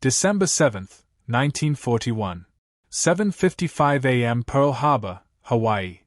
December 7, 1941. 7:55 a.m. Pearl Harbor, Hawaii.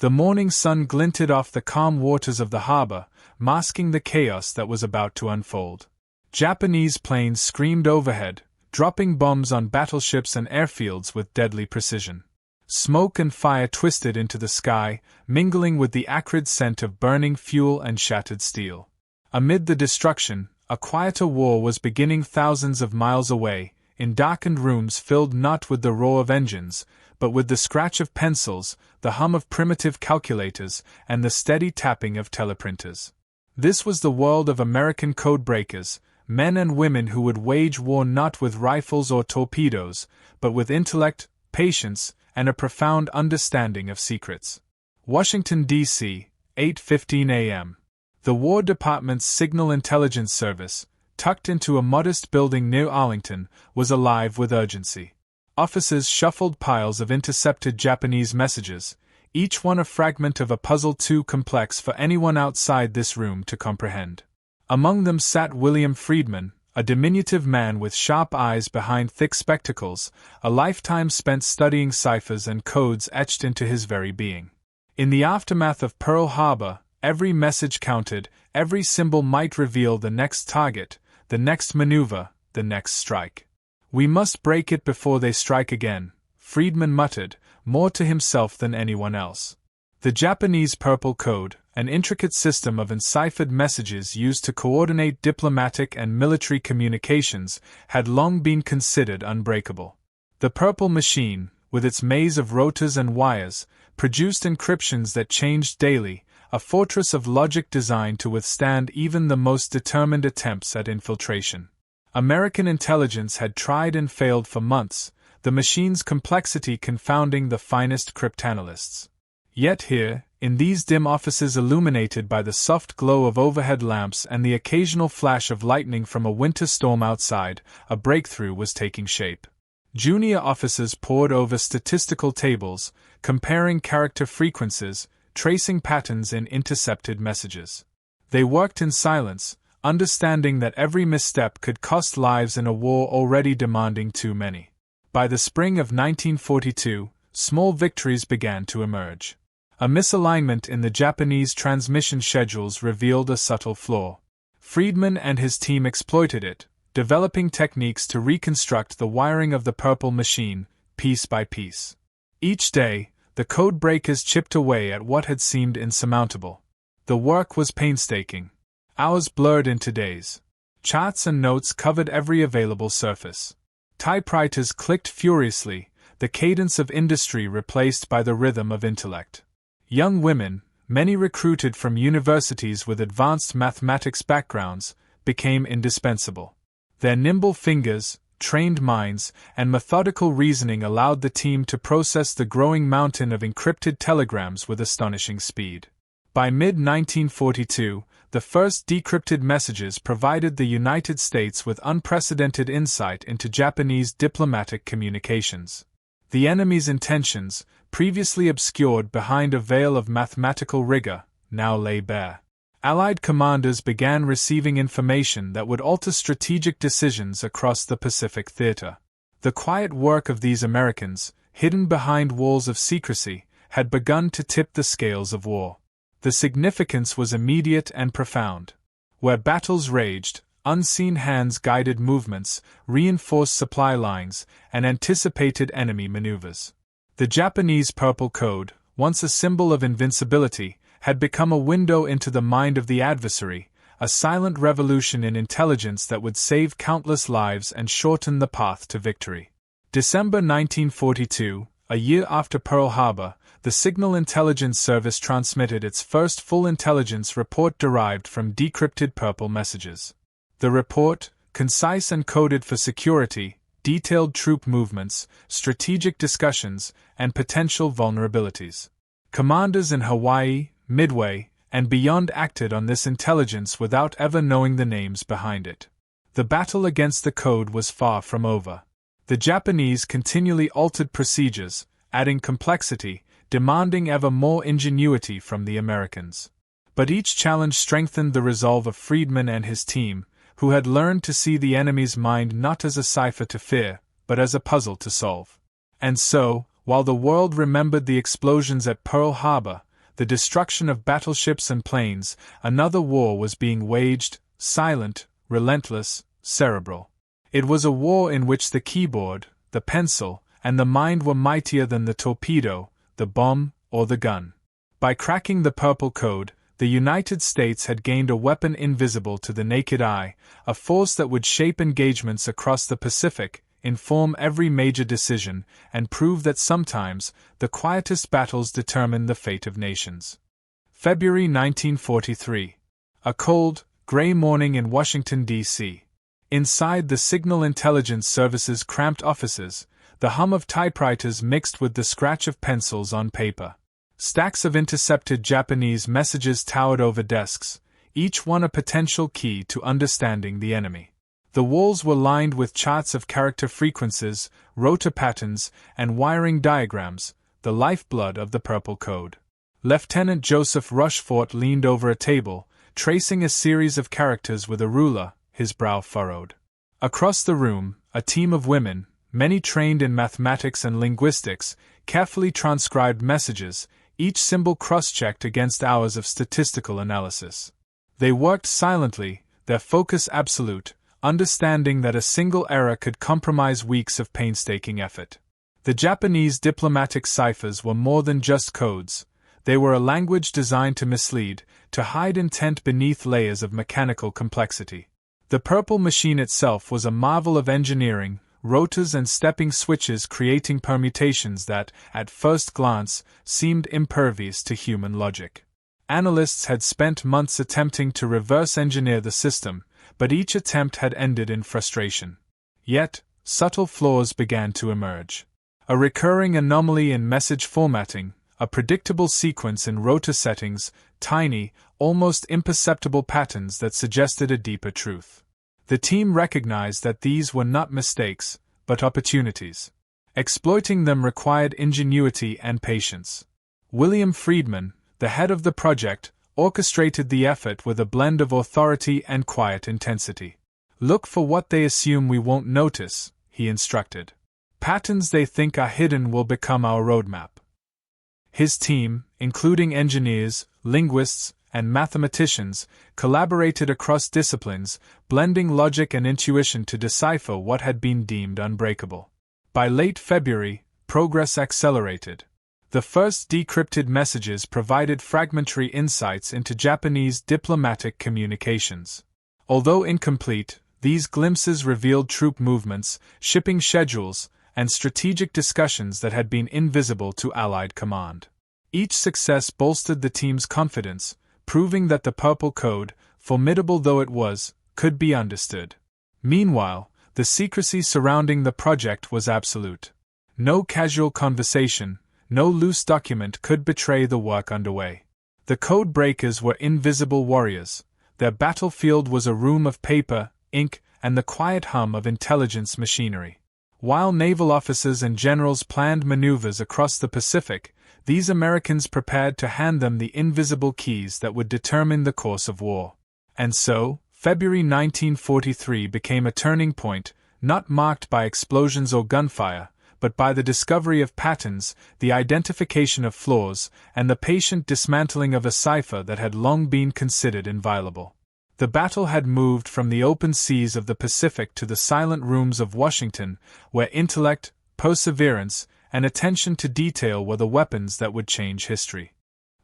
The morning sun glinted off the calm waters of the harbor, masking the chaos that was about to unfold. Japanese planes screamed overhead, dropping bombs on battleships and airfields with deadly precision. Smoke and fire twisted into the sky, mingling with the acrid scent of burning fuel and shattered steel. Amid the destruction, a quieter war was beginning thousands of miles away, in darkened rooms filled not with the roar of engines, but with the scratch of pencils, the hum of primitive calculators, and the steady tapping of teleprinters. This was the world of American codebreakers, men and women who would wage war not with rifles or torpedoes, but with intellect, patience, and a profound understanding of secrets. Washington, D.C., 8:15 a.m. The War Department's Signal Intelligence Service, tucked into a modest building near Arlington, was alive with urgency. Officers shuffled piles of intercepted Japanese messages, each one a fragment of a puzzle too complex for anyone outside this room to comprehend. Among them sat William Friedman, a diminutive man with sharp eyes behind thick spectacles, a lifetime spent studying ciphers and codes etched into his very being. In the aftermath of Pearl Harbor, every message counted, every symbol might reveal the next target, the next maneuver, the next strike. "We must break it before they strike again," Friedman muttered, more to himself than anyone else. The Japanese Purple Code, an intricate system of enciphered messages used to coordinate diplomatic and military communications, had long been considered unbreakable. The Purple Machine, with its maze of rotors and wires, produced encryptions that changed daily, a fortress of logic designed to withstand even the most determined attempts at infiltration. American intelligence had tried and failed for months, the machine's complexity confounding the finest cryptanalysts. Yet here, in these dim offices illuminated by the soft glow of overhead lamps and the occasional flash of lightning from a winter storm outside, a breakthrough was taking shape. Junior officers pored over statistical tables, comparing character frequencies, tracing patterns in intercepted messages. They worked in silence, understanding that every misstep could cost lives in a war already demanding too many. By the spring of 1942, small victories began to emerge. A misalignment in the Japanese transmission schedules revealed a subtle flaw. Friedman and his team exploited it, developing techniques to reconstruct the wiring of the Purple Machine, piece by piece. Each day, the codebreakers chipped away at what had seemed insurmountable. The work was painstaking. Hours blurred into days. Charts and notes covered every available surface. Typewriters clicked furiously, the cadence of industry replaced by the rhythm of intellect. Young women, many recruited from universities with advanced mathematics backgrounds, became indispensable. Their nimble fingers, trained minds, and methodical reasoning allowed the team to process the growing mountain of encrypted telegrams with astonishing speed. By mid-1942, the first decrypted messages provided the United States with unprecedented insight into Japanese diplomatic communications. The enemy's intentions, previously obscured behind a veil of mathematical rigor, now lay bare. Allied commanders began receiving information that would alter strategic decisions across the Pacific theater. The quiet work of these Americans, hidden behind walls of secrecy, had begun to tip the scales of war. The significance was immediate and profound. Where battles raged, unseen hands guided movements, reinforced supply lines, and anticipated enemy maneuvers. The Japanese Purple Code, once a symbol of invincibility, had become a window into the mind of the adversary, a silent revolution in intelligence that would save countless lives and shorten the path to victory. December 1942, a year after Pearl Harbor, the Signal Intelligence Service transmitted its first full intelligence report derived from decrypted Purple messages. The report, concise and coded for security, detailed troop movements, strategic discussions, and potential vulnerabilities. Commanders in Hawaii, Midway, and beyond acted on this intelligence without ever knowing the names behind it. The battle against the code was far from over. The Japanese continually altered procedures, adding complexity, demanding ever more ingenuity from the Americans. But each challenge strengthened the resolve of Friedman and his team, who had learned to see the enemy's mind not as a cipher to fear, but as a puzzle to solve. And so, while the world remembered the explosions at Pearl Harbor, the destruction of battleships and planes, another war was being waged, silent, relentless, cerebral. It was a war in which the keyboard, the pencil, and the mind were mightier than the torpedo, the bomb, or the gun. By cracking the Purple Code, the United States had gained a weapon invisible to the naked eye, a force that would shape engagements across the Pacific, inform every major decision, and prove that sometimes the quietest battles determine the fate of nations. February 1943. A cold, gray morning in Washington, D.C. Inside the Signal Intelligence Service's cramped offices, the hum of typewriters mixed with the scratch of pencils on paper. Stacks of intercepted Japanese messages towered over desks, each one a potential key to understanding the enemy. The walls were lined with charts of character frequencies, rotor patterns, and wiring diagrams, the lifeblood of the Purple Code. Lieutenant Joseph Rushfort leaned over a table, tracing a series of characters with a ruler, his brow furrowed. Across the room, a team of women, many trained in mathematics and linguistics, carefully transcribed messages, each symbol cross-checked against hours of statistical analysis. They worked silently, their focus absolute, understanding that a single error could compromise weeks of painstaking effort. The Japanese diplomatic ciphers were more than just codes. They were a language designed to mislead, to hide intent beneath layers of mechanical complexity. The Purple Machine itself was a marvel of engineering, rotors and stepping switches creating permutations that, at first glance, seemed impervious to human logic. Analysts had spent months attempting to reverse engineer the system, but each attempt had ended in frustration. Yet, subtle flaws began to emerge. A recurring anomaly in message formatting, a predictable sequence in rotor settings, tiny, almost imperceptible patterns that suggested a deeper truth. The team recognized that these were not mistakes, but opportunities. Exploiting them required ingenuity and patience. William Friedman, the head of the project, orchestrated the effort with a blend of authority and quiet intensity. "Look for what they assume we won't notice," he instructed. "Patterns they think are hidden will become our roadmap." His team, including engineers, linguists, and mathematicians, collaborated across disciplines, blending logic and intuition to decipher what had been deemed unbreakable. By late February, progress accelerated. The first decrypted messages provided fragmentary insights into Japanese diplomatic communications. Although incomplete, these glimpses revealed troop movements, shipping schedules, and strategic discussions that had been invisible to Allied command. Each success bolstered the team's confidence, proving that the Purple Code, formidable though it was, could be understood. Meanwhile, the secrecy surrounding the project was absolute. No casual conversation, no loose document could betray the work underway. The codebreakers were invisible warriors. Their battlefield was a room of paper, ink, and the quiet hum of intelligence machinery. While naval officers and generals planned maneuvers across the Pacific, these Americans prepared to hand them the invisible keys that would determine the course of war. And so, February 1943 became a turning point, not marked by explosions or gunfire, but by the discovery of patterns, the identification of flaws, and the patient dismantling of a cipher that had long been considered inviolable. The battle had moved from the open seas of the Pacific to the silent rooms of Washington, where intellect, perseverance, and attention to detail were the weapons that would change history.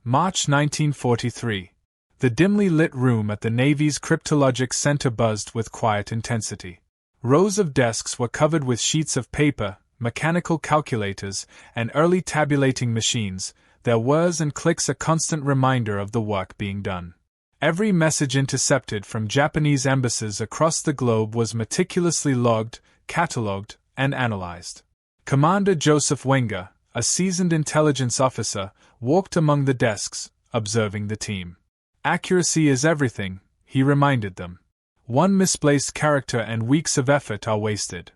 March 1943. The dimly lit room at the Navy's Cryptologic Center buzzed with quiet intensity. Rows of desks were covered with sheets of paper, mechanical calculators, and early tabulating machines, their whirs and clicks a constant reminder of the work being done. Every message intercepted from Japanese embassies across the globe was meticulously logged, catalogued, and analyzed. Commander Joseph Wenger, a seasoned intelligence officer, walked among the desks, observing the team. "Accuracy is everything," he reminded them. "One misplaced character and weeks of effort are wasted."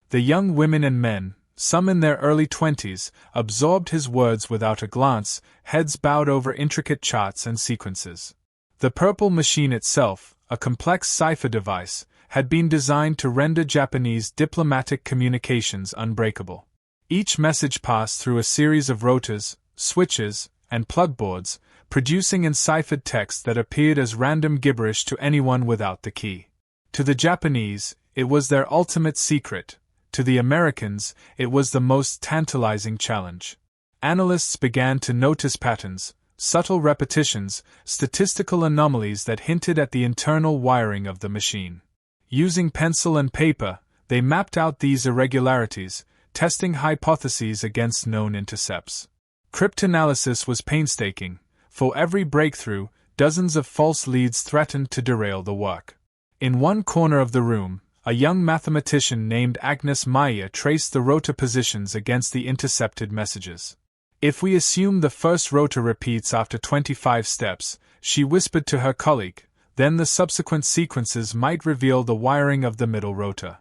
The young women and men, some in their early 20s, absorbed his words without a glance, heads bowed over intricate charts and sequences. The Purple Machine itself, a complex cipher device, had been designed to render Japanese diplomatic communications unbreakable. Each message passed through a series of rotors, switches, and plugboards, producing enciphered text that appeared as random gibberish to anyone without the key. To the Japanese, it was their ultimate secret. To the Americans, it was the most tantalizing challenge. Analysts began to notice patterns, subtle repetitions, statistical anomalies that hinted at the internal wiring of the machine. Using pencil and paper, they mapped out these irregularities, testing hypotheses against known intercepts. Cryptanalysis was painstaking. For every breakthrough, dozens of false leads threatened to derail the work. In one corner of the room, a young mathematician named Agnes Meyer traced the rotor positions against the intercepted messages. If we assume the first rotor repeats after 25 steps, she whispered to her colleague, then the subsequent sequences might reveal the wiring of the middle rotor.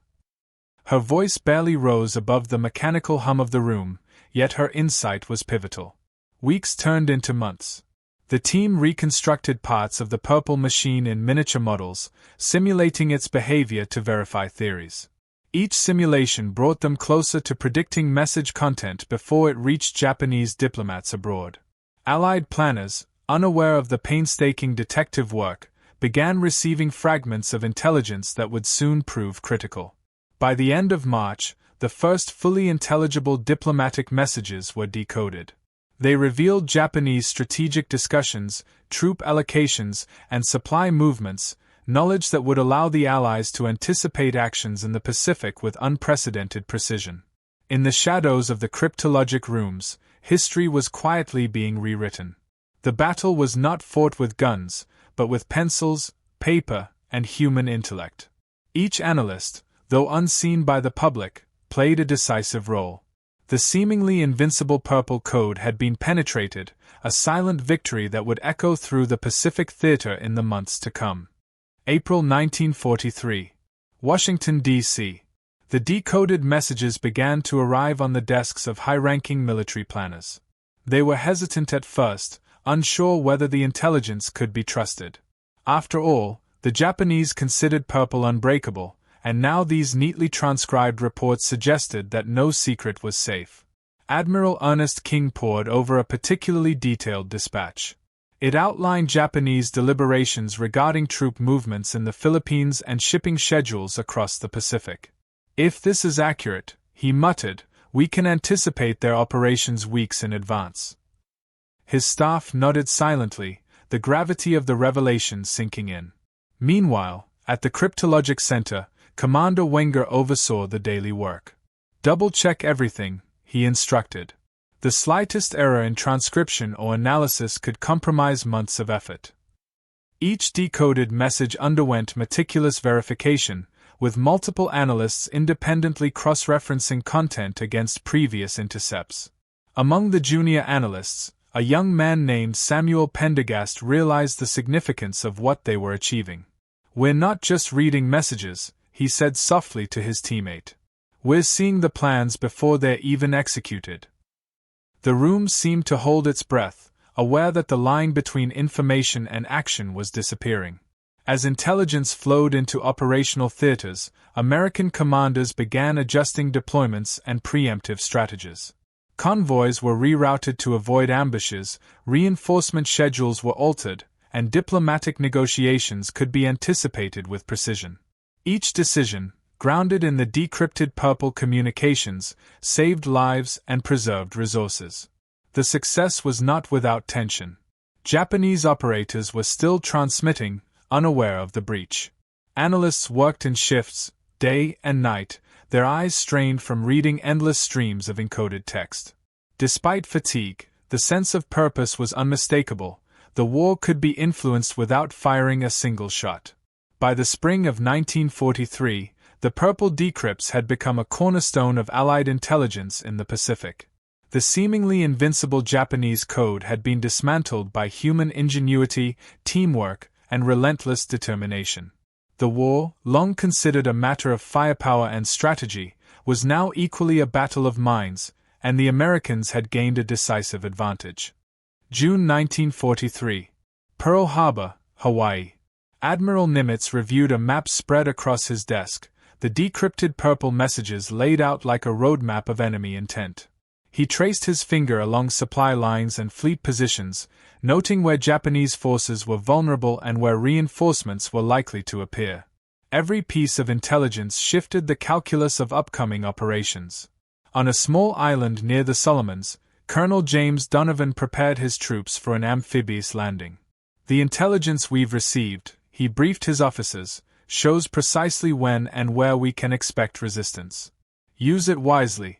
Her voice barely rose above the mechanical hum of the room, yet her insight was pivotal. Weeks turned into months. The team reconstructed parts of the purple machine in miniature models, simulating its behavior to verify theories. Each simulation brought them closer to predicting message content before it reached Japanese diplomats abroad. Allied planners, unaware of the painstaking detective work, began receiving fragments of intelligence that would soon prove critical. By the end of March, the first fully intelligible diplomatic messages were decoded. They revealed Japanese strategic discussions, troop allocations, and supply movements, knowledge that would allow the Allies to anticipate actions in the Pacific with unprecedented precision. In the shadows of the cryptologic rooms, history was quietly being rewritten. The battle was not fought with guns, but with pencils, paper, and human intellect. Each analyst, though unseen by the public, played a decisive role. The seemingly invincible purple code had been penetrated, a silent victory that would echo through the Pacific theater in the months to come. April 1943. Washington, D.C. The decoded messages began to arrive on the desks of high-ranking military planners. They were hesitant at first, unsure whether the intelligence could be trusted. After all, the Japanese considered purple unbreakable, and now these neatly transcribed reports suggested that no secret was safe. Admiral Ernest King pored over a particularly detailed dispatch. It outlined Japanese deliberations regarding troop movements in the Philippines and shipping schedules across the Pacific. "If this is accurate," he muttered, "we can anticipate their operations weeks in advance." His staff nodded silently, the gravity of the revelation sinking in. Meanwhile, at the Cryptologic Center, Commander Wenger oversaw the daily work. "Double-check everything," he instructed. The slightest error in transcription or analysis could compromise months of effort. Each decoded message underwent meticulous verification, with multiple analysts independently cross-referencing content against previous intercepts. Among the junior analysts, a young man named Samuel Pendergast realized the significance of what they were achieving. "We're not just reading messages," he said softly to his teammate. "We're seeing the plans before they're even executed." The room seemed to hold its breath, aware that the line between information and action was disappearing. As intelligence flowed into operational theaters, American commanders began adjusting deployments and preemptive strategies. Convoys were rerouted to avoid ambushes, reinforcement schedules were altered, and diplomatic negotiations could be anticipated with precision. Each decision, grounded in the decrypted purple communications, saved lives and preserved resources. The success was not without tension. Japanese operators were still transmitting, unaware of the breach. Analysts worked in shifts, day and night, their eyes strained from reading endless streams of encoded text. Despite fatigue, the sense of purpose was unmistakable. The war could be influenced without firing a single shot. By the spring of 1943, the purple decrypts had become a cornerstone of Allied intelligence in the Pacific. The seemingly invincible Japanese code had been dismantled by human ingenuity, teamwork, and relentless determination. The war, long considered a matter of firepower and strategy, was now equally a battle of minds, and the Americans had gained a decisive advantage. June 1943. Pearl Harbor, Hawaii. Admiral Nimitz reviewed a map spread across his desk, the decrypted purple messages laid out like a roadmap of enemy intent. He traced his finger along supply lines and fleet positions, noting where Japanese forces were vulnerable and where reinforcements were likely to appear. Every piece of intelligence shifted the calculus of upcoming operations. On a small island near the Solomons, Colonel James Donovan prepared his troops for an amphibious landing. "The intelligence we've received," he briefed his officers, "shows precisely when and where we can expect resistance. Use it wisely."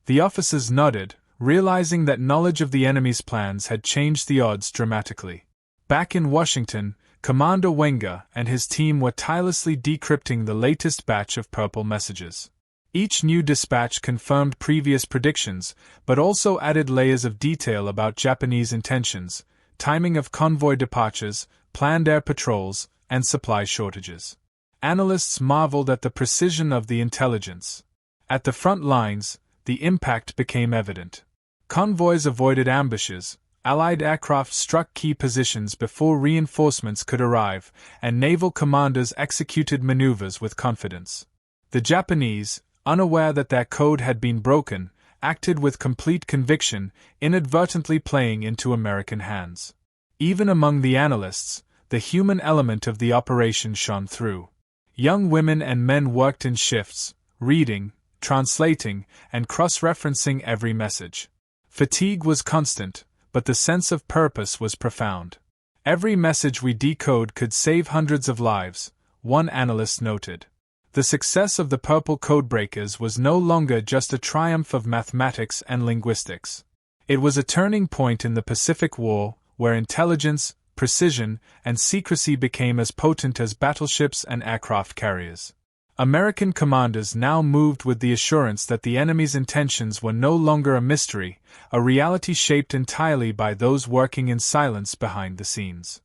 The officers nodded, realizing that knowledge of the enemy's plans had changed the odds dramatically. Back in Washington, Commander Wenger and his team were tirelessly decrypting the latest batch of purple messages. Each new dispatch confirmed previous predictions, but also added layers of detail about Japanese intentions, timing of convoy departures, planned air patrols, and supply shortages. Analysts marveled at the precision of the intelligence. At the front lines, the impact became evident. Convoys avoided ambushes, Allied aircraft struck key positions before reinforcements could arrive, and naval commanders executed maneuvers with confidence. The Japanese, unaware that their code had been broken, acted with complete conviction, inadvertently playing into American hands. Even among the analysts, the human element of the operation shone through. Young women and men worked in shifts, reading, translating, and cross-referencing every message. Fatigue was constant, but the sense of purpose was profound. "Every message we decode could save hundreds of lives," one analyst noted. The success of the purple codebreakers was no longer just a triumph of mathematics and linguistics. It was a turning point in the Pacific War, where intelligence, precision, and secrecy became as potent as battleships and aircraft carriers. American commanders now moved with the assurance that the enemy's intentions were no longer a mystery, a reality shaped entirely by those working in silence behind the scenes.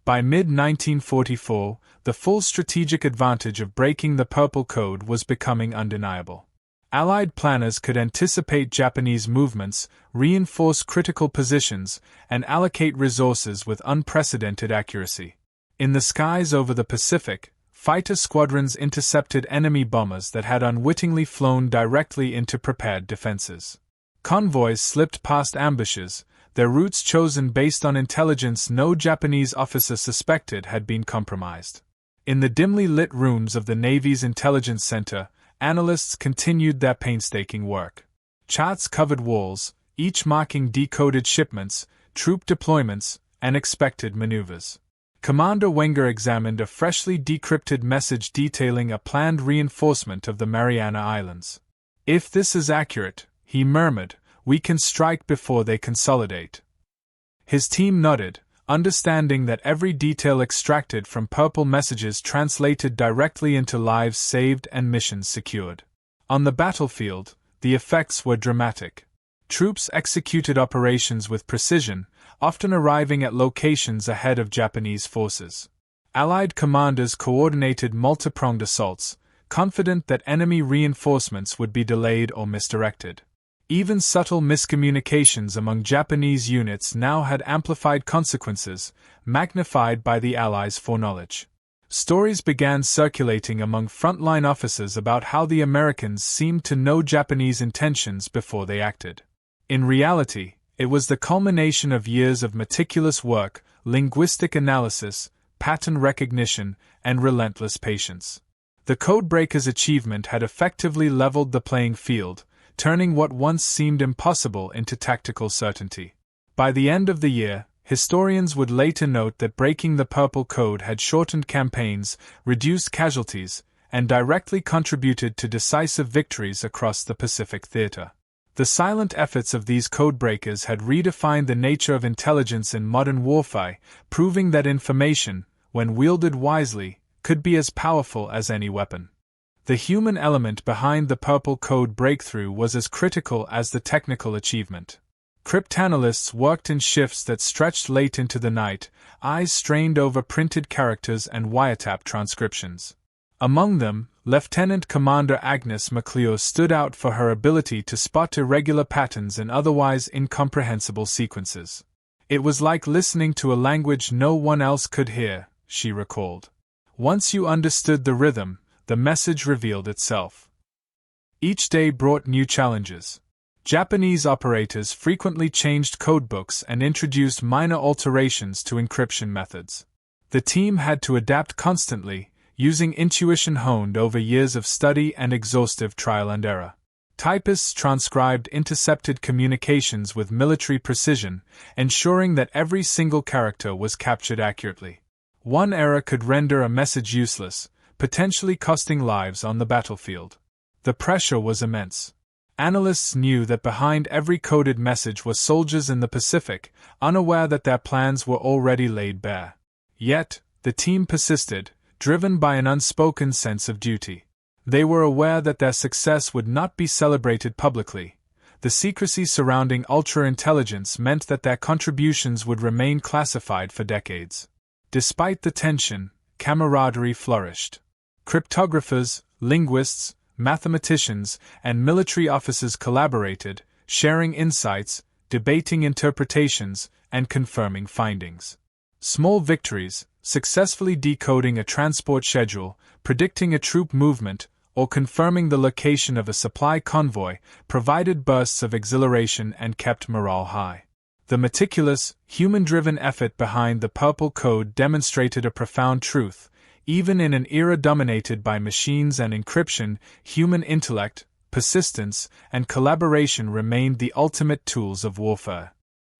By mid-1944, the full strategic advantage of breaking the Purple Code was becoming undeniable. Allied planners could anticipate Japanese movements, reinforce critical positions, and allocate resources with unprecedented accuracy. In the skies over the Pacific, fighter squadrons intercepted enemy bombers that had unwittingly flown directly into prepared defenses. Convoys slipped past ambushes, their routes chosen based on intelligence no Japanese officer suspected had been compromised. In the dimly lit rooms of the Navy's Intelligence Center, analysts continued their painstaking work. Charts covered walls, each marking decoded shipments, troop deployments, and expected maneuvers. Commander Wenger examined a freshly decrypted message detailing a planned reinforcement of the Mariana Islands. "If this is accurate," he murmured, "we can strike before they consolidate." His team nodded, understanding that every detail extracted from purple messages translated directly into lives saved and missions secured. On the battlefield, the effects were dramatic. Troops executed operations with precision, often arriving at locations ahead of Japanese forces. Allied commanders coordinated multi-pronged assaults, confident that enemy reinforcements would be delayed or misdirected. Even subtle miscommunications among Japanese units now had amplified consequences, magnified by the Allies' foreknowledge. Stories began circulating among frontline officers about how the Americans seemed to know Japanese intentions before they acted. In reality, it was the culmination of years of meticulous work, linguistic analysis, pattern recognition, and relentless patience. The codebreakers' achievement had effectively leveled the playing field, turning what once seemed impossible into tactical certainty. By the end of the year, historians would later note that breaking the Purple Code had shortened campaigns, reduced casualties, and directly contributed to decisive victories across the Pacific theater. The silent efforts of these codebreakers had redefined the nature of intelligence in modern warfare, proving that information, when wielded wisely, could be as powerful as any weapon. The human element behind the Purple Code breakthrough was as critical as the technical achievement. Cryptanalysts worked in shifts that stretched late into the night, eyes strained over printed characters and wiretap transcriptions. Among them, Lieutenant Commander Agnes MacLeod stood out for her ability to spot irregular patterns in otherwise incomprehensible sequences. It was like listening to a language no one else could hear, she recalled. Once you understood the rhythm, the message revealed itself. Each day brought new challenges. Japanese operators frequently changed codebooks and introduced minor alterations to encryption methods. The team had to adapt constantly, using intuition honed over years of study and exhaustive trial and error. Typists transcribed intercepted communications with military precision, ensuring that every single character was captured accurately. One error could render a message useless, potentially costing lives on the battlefield. The pressure was immense. Analysts knew that behind every coded message were soldiers in the Pacific, unaware that their plans were already laid bare. Yet, the team persisted, driven by an unspoken sense of duty. They were aware that their success would not be celebrated publicly. The secrecy surrounding ultra-intelligence meant that their contributions would remain classified for decades. Despite the tension, camaraderie flourished. Cryptographers, linguists, mathematicians, and military officers collaborated, sharing insights, debating interpretations, and confirming findings. Small victories, successfully decoding a transport schedule, predicting a troop movement, or confirming the location of a supply convoy, provided bursts of exhilaration and kept morale high. The meticulous, human-driven effort behind the Purple Code demonstrated a profound truth. Even in an era dominated by machines and encryption, human intellect, persistence, and collaboration remained the ultimate tools of warfare.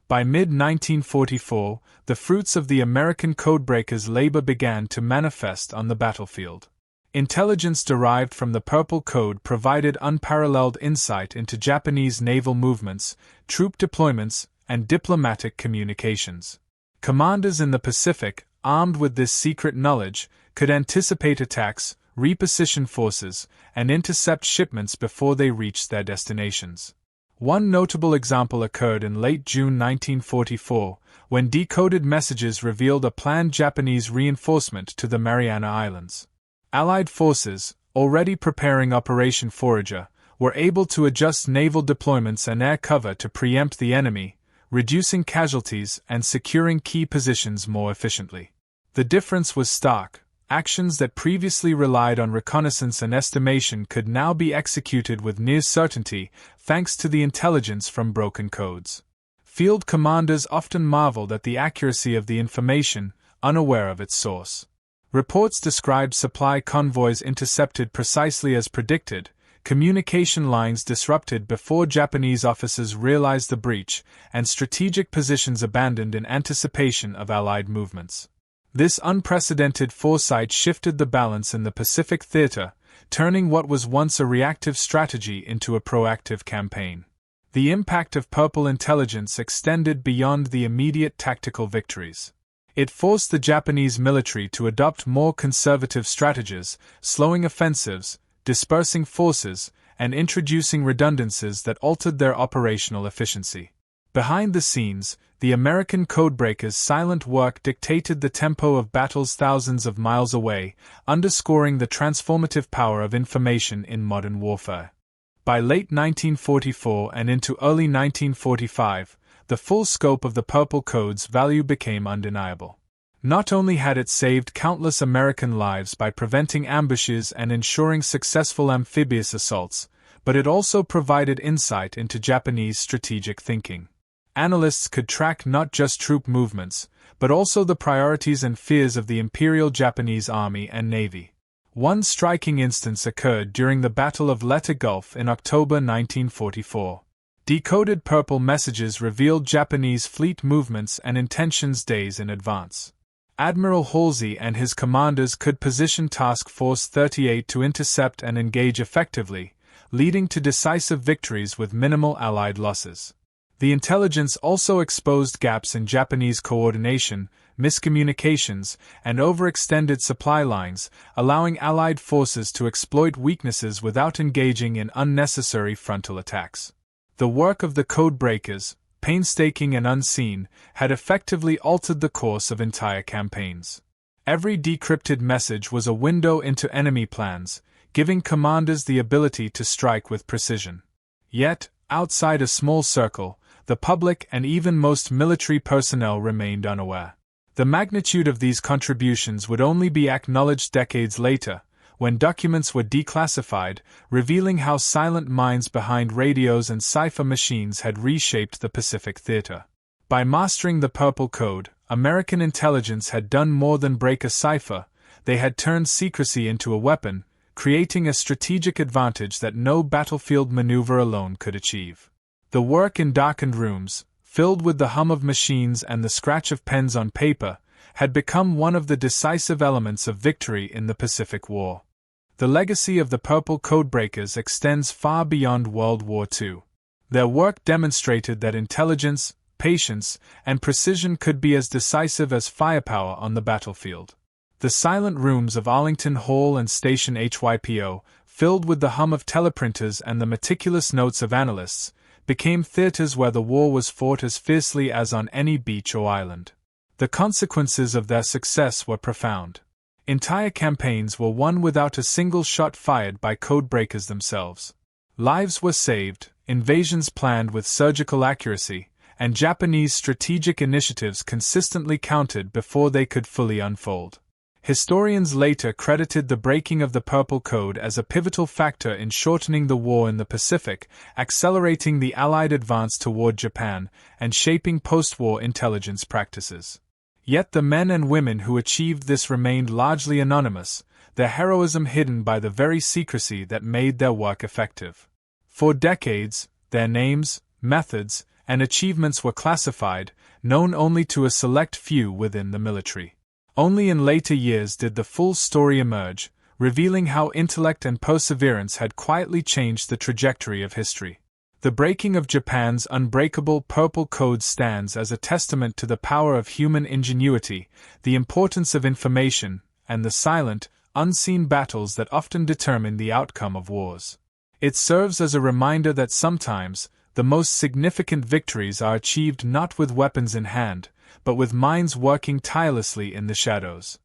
By mid-1944, the fruits of the American codebreakers' labor began to manifest on the battlefield. Intelligence derived from the Purple Code provided unparalleled insight into Japanese naval movements, troop deployments, and diplomatic communications. Commanders in the Pacific, armed with this secret knowledge, could anticipate attacks, reposition forces, and intercept shipments before they reached their destinations. One notable example occurred in late June 1944, when decoded messages revealed a planned Japanese reinforcement to the Mariana Islands. Allied forces, already preparing Operation Forager, were able to adjust naval deployments and air cover to preempt the enemy, reducing casualties and securing key positions more efficiently. The difference was stark. Actions that previously relied on reconnaissance and estimation could now be executed with near certainty, thanks to the intelligence from broken codes. Field commanders often marveled at the accuracy of the information, unaware of its source. Reports described supply convoys intercepted precisely as predicted, communication lines disrupted before Japanese officers realized the breach, and strategic positions abandoned in anticipation of Allied movements. This unprecedented foresight shifted the balance in the Pacific theater, turning what was once a reactive strategy into a proactive campaign. The impact of Purple intelligence extended beyond the immediate tactical victories. It forced the Japanese military to adopt more conservative strategies, slowing offensives, dispersing forces, and introducing redundancies that altered their operational efficiency. Behind the scenes, the American codebreakers' silent work dictated the tempo of battles thousands of miles away, underscoring the transformative power of information in modern warfare. By late 1944 and into early 1945, the full scope of the Purple Code's value became undeniable. Not only had it saved countless American lives by preventing ambushes and ensuring successful amphibious assaults, but it also provided insight into Japanese strategic thinking. Analysts could track not just troop movements, but also the priorities and fears of the Imperial Japanese Army and Navy. One striking instance occurred during the Battle of Leyte Gulf in October 1944. Decoded Purple messages revealed Japanese fleet movements and intentions days in advance. Admiral Halsey and his commanders could position Task Force 38 to intercept and engage effectively, leading to decisive victories with minimal Allied losses. The intelligence also exposed gaps in Japanese coordination, miscommunications, and overextended supply lines, allowing Allied forces to exploit weaknesses without engaging in unnecessary frontal attacks. The work of the codebreakers, painstaking and unseen, had effectively altered the course of entire campaigns. Every decrypted message was a window into enemy plans, giving commanders the ability to strike with precision. Yet, outside a small circle, the public and even most military personnel remained unaware. The magnitude of these contributions would only be acknowledged decades later, when documents were declassified, revealing how silent minds behind radios and cipher machines had reshaped the Pacific theater. By mastering the Purple Code, American intelligence had done more than break a cipher, they had turned secrecy into a weapon, creating a strategic advantage that no battlefield maneuver alone could achieve. The work in darkened rooms, filled with the hum of machines and the scratch of pens on paper, had become one of the decisive elements of victory in the Pacific War. The legacy of the Purple Codebreakers extends far beyond World War II. Their work demonstrated that intelligence, patience, and precision could be as decisive as firepower on the battlefield. The silent rooms of Arlington Hall and Station HYPO, filled with the hum of teleprinters and the meticulous notes of analysts, became theaters where the war was fought as fiercely as on any beach or island. The consequences of their success were profound. Entire campaigns were won without a single shot fired by codebreakers themselves. Lives were saved, invasions planned with surgical accuracy, and Japanese strategic initiatives consistently countered before they could fully unfold. Historians later credited the breaking of the Purple Code as a pivotal factor in shortening the war in the Pacific, accelerating the Allied advance toward Japan, and shaping post-war intelligence practices. Yet the men and women who achieved this remained largely anonymous, their heroism hidden by the very secrecy that made their work effective. For decades, their names, methods, and achievements were classified, known only to a select few within the military. Only in later years did the full story emerge, revealing how intellect and perseverance had quietly changed the trajectory of history. The breaking of Japan's unbreakable Purple Code stands as a testament to the power of human ingenuity, the importance of information, and the silent, unseen battles that often determine the outcome of wars. It serves as a reminder that sometimes, the most significant victories are achieved not with weapons in hand, but with minds working tirelessly in the shadows.